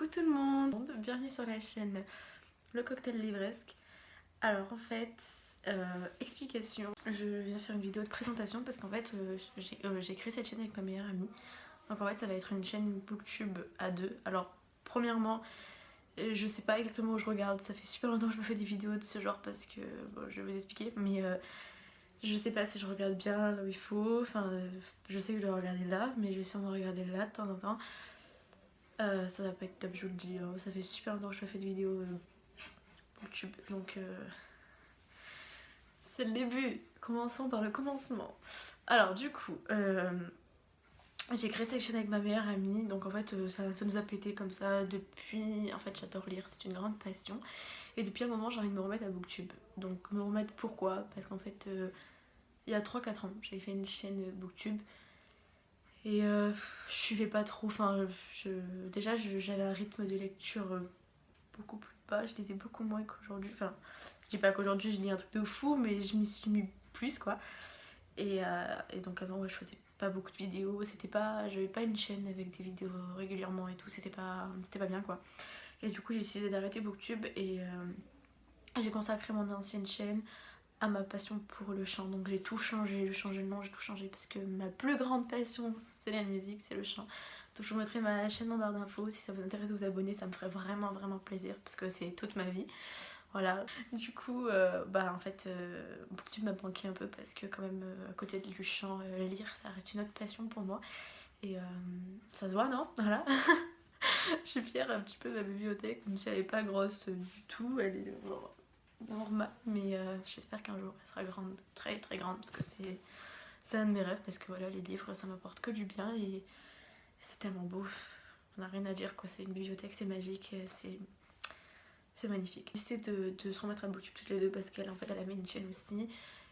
Coucou tout le monde, bienvenue sur la chaîne Le Cocktail Livresque. Alors en fait, explication, je viens faire une vidéo de présentation parce qu'en fait j'ai créé cette chaîne avec ma meilleure amie. Donc en fait ça va être une chaîne booktube à deux. Alors premièrement, je sais pas exactement où je regarde, ça fait super longtemps que je me fais des vidéos de ce genre parce que, bon, je vais vous expliquer, mais je sais pas si je regarde bien là où il faut, enfin je sais que je dois regarder là, mais je vais sûrement regarder là de temps en temps. Ça va pas être top, je vous le dis, hein. Ça fait super longtemps que je fais des vidéos YouTube, donc c'est le début. Commençons par le commencement. Alors du coup, j'ai créé cette chaîne avec ma meilleure amie, donc en fait ça nous a pété comme ça depuis... En fait j'adore lire, c'est une grande passion. Et depuis un moment j'ai envie de me remettre à Booktube. Donc me remettre pourquoi? Parce qu'en fait il y a 3-4 ans j'avais fait une chaîne Booktube. Et je suivais pas trop, enfin déjà j'avais un rythme de lecture beaucoup plus bas, je lisais beaucoup moins qu'aujourd'hui. Enfin, je dis pas qu'aujourd'hui je lis un truc de fou, mais je m'y suis mis plus quoi. Et donc avant, ouais, je faisais pas beaucoup de vidéos, j'avais pas une chaîne avec des vidéos régulièrement et tout, c'était pas bien quoi. Et du coup, j'ai décidé d'arrêter Booktube et j'ai consacré mon ancienne chaîne à ma passion pour le chant. Donc j'ai tout changé, le nom, j'ai tout changé parce que ma plus grande passion, c'est la musique, c'est le chant. Donc je vous mettrai ma chaîne en barre d'infos, si ça vous intéresse de vous abonner, ça me ferait vraiment plaisir parce que c'est toute ma vie. Voilà, du coup, bah en fait, Booktube m'a manqué un peu parce que quand même, à côté du chant, lire, ça reste une autre passion pour moi. Et ça se voit, non? Voilà. Je suis fière un petit peu de ma bibliothèque, même si elle est pas grosse du tout, elle est normale, mais j'espère qu'un jour elle sera grande, très grande, parce que c'est un de mes rêves, parce que voilà, les livres ça m'apporte que du bien et c'est tellement beau, on n'a rien à dire quoi, c'est une bibliothèque, c'est magique, c'est magnifique. J'ai décidé de se remettre à Booktube toutes les deux parce qu'elle en fait elle a mis une chaîne aussi,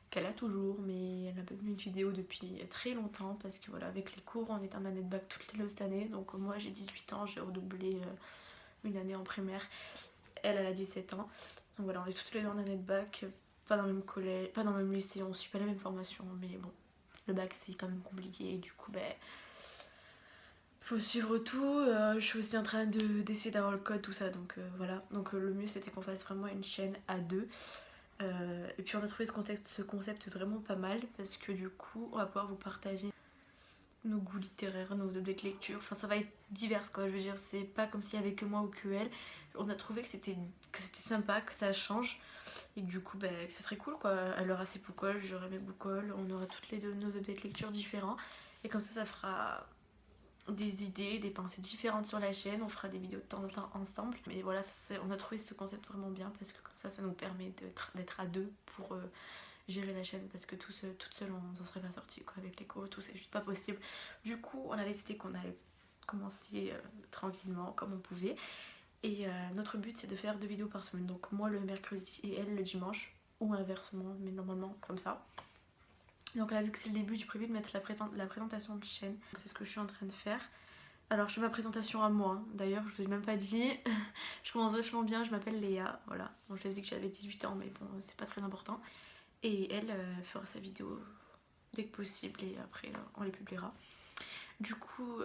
qu'elle a toujours, mais elle n'a pas mis une vidéo depuis très longtemps parce que voilà, avec les cours on est en année de bac toutes les deux cette année, donc moi j'ai 18 ans, j'ai redoublé une année en primaire, elle a 17 ans, donc voilà, on est toutes les deux en année de bac, pas dans le même collège, pas dans le même lycée, on suit pas la même formation, mais bon, le bac c'est quand même compliqué et du coup ben faut suivre tout, je suis aussi en train d'essayer d'avoir le code, tout ça, donc voilà. Donc le mieux c'était qu'on fasse vraiment une chaîne à deux. Et puis on a trouvé ce concept vraiment pas mal parce que du coup on va pouvoir vous partager nos goûts littéraires, nos objets de lecture, enfin ça va être divers quoi, je veux dire, c'est pas comme s'il y avait que moi ou que elle. On a trouvé que c'était sympa, que ça change et que du coup bah, que ça serait cool quoi. Elle aura ses boucoles, j'aurai mes boucoles, on aura toutes les deux nos objets de lecture différents et comme ça fera des idées, des pensées différentes sur la chaîne, on fera des vidéos de temps en temps ensemble. Mais voilà, on a trouvé ce concept vraiment bien parce que comme ça nous permet d'être à deux pour gérer la chaîne parce que toute seule on s'en serait pas sorti quoi, avec les cours, tout c'est juste pas possible. Du coup, on a décidé qu'on allait commencer tranquillement comme on pouvait. Et notre but c'est de faire 2 vidéos par semaine. Donc moi le mercredi et elle le dimanche ou inversement, mais normalement comme ça. Donc là vu que c'est le début, j'ai prévu de mettre la présentation de chaîne. C'est ce que je suis en train de faire. Alors je fais ma présentation à moi, d'ailleurs je vous ai même pas dit. Je commence vachement bien, je m'appelle Léa, voilà. Bon, je lui ai dit que j'avais 18 ans mais bon c'est pas très important. Et elle fera sa vidéo dès que possible et après on les publiera. Du coup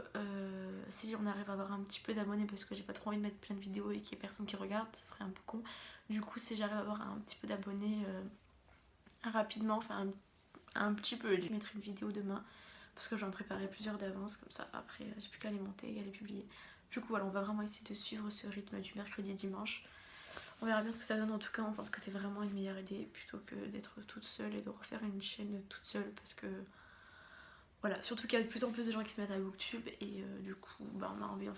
si on arrive à avoir un petit peu d'abonnés, parce que j'ai pas trop envie de mettre plein de vidéos et qu'il y ait personne qui regarde, ça serait un peu con. Du coup si j'arrive à avoir un petit peu d'abonnés rapidement, enfin un petit peu, je mettrai une vidéo demain parce que j'en préparais plusieurs d'avance, comme ça après j'ai plus qu'à les monter et à les publier. Du coup voilà, on va vraiment essayer de suivre ce rythme du mercredi et dimanche. On verra bien ce que ça donne, en tout cas on pense que c'est vraiment une meilleure idée plutôt que d'être toute seule et de refaire une chaîne toute seule parce que voilà, surtout qu'il y a de plus en plus de gens qui se mettent à Booktube et du coup bah, on a envie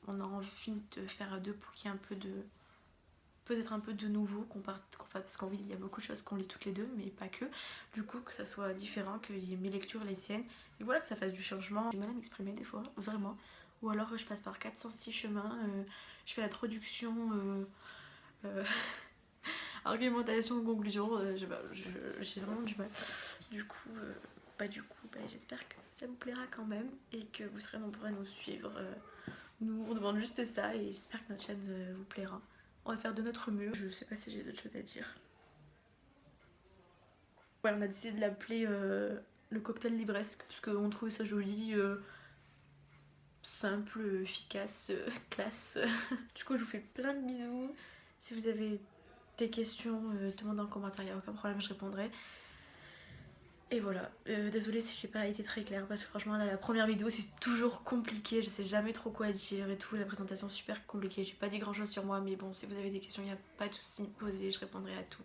on a envie de faire à deux pour qu'il y ait un peu de peut-être un peu de nouveau parce qu'en ville il y a beaucoup de choses qu'on lit toutes les deux mais pas que, du coup que ça soit différent, qu'il y ait mes lectures, les siennes et voilà, que ça fasse du changement. J'ai du mal à m'exprimer des fois, vraiment, ou alors je passe par 406 chemins, je fais l'introduction, argumentation, conclusion, j'ai vraiment du mal. Du coup, j'espère que ça vous plaira quand même et que vous serez nombreux à nous suivre. Nous on demande juste ça et j'espère que notre chaîne vous plaira. On va faire de notre mieux. Je sais pas si j'ai d'autres choses à dire. Ouais, on a décidé de l'appeler le cocktail livresque parce qu'on trouvait ça joli. simple, efficace, classe. Du coup je vous fais plein de bisous. Si vous avez des questions, demandez en commentaire, il n'y a aucun problème, je répondrai. Et voilà, désolée si j'ai pas été très claire parce que franchement là la première vidéo c'est toujours compliqué, je sais jamais trop quoi dire et tout, la présentation super compliquée, j'ai pas dit grand chose sur moi mais bon si vous avez des questions il n'y a pas de soucis, posez, je répondrai à tout.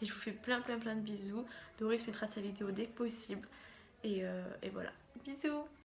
Et je vous fais plein de bisous, Doris mettra sa vidéo dès que possible et voilà, bisous.